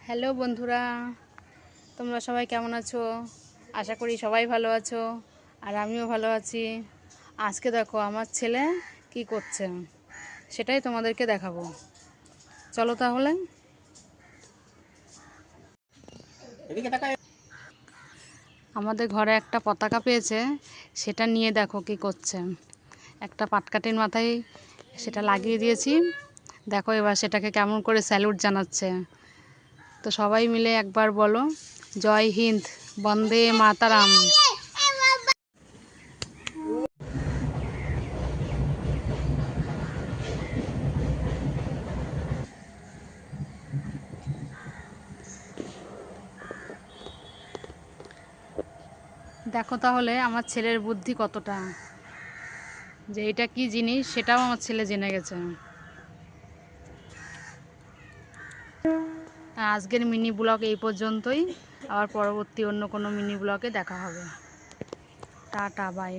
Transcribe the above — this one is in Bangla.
হ্যালো বন্ধুরা, তোমরা সবাই কেমন আছো? আশা করি সবাই ভালো আছো, আর আমিও ভালো আছি। আজকে দেখো আমার ছেলে কি করছে, সেটাই তোমাদেরকে দেখাবো। চলো তাহলে। আমাদের ঘরে একটা পতাকা পেয়েছে, সেটা নিয়ে দেখো কি করছে। একটা পাটকাঠির মাথায় সেটা লাগিয়ে দিয়েছি। দেখো এবার সেটাকে কেমন করে স্যালুট জানাচ্ছে। তো সবাই মিলে একবার বলো, জয় হিন্দ, বন্দে মাতারাম। দেখো তাহলে আমার ছেলের বুদ্ধি কতটা, যে এটা কি জিনিস সেটাও আমার ছেলে জেনে গেছে। আজকের মিনি ব্লগ এই পর্যন্তই। আবার পরবর্তী অন্য কোনো মিনি ব্লগে দেখা হবে। Tata, by.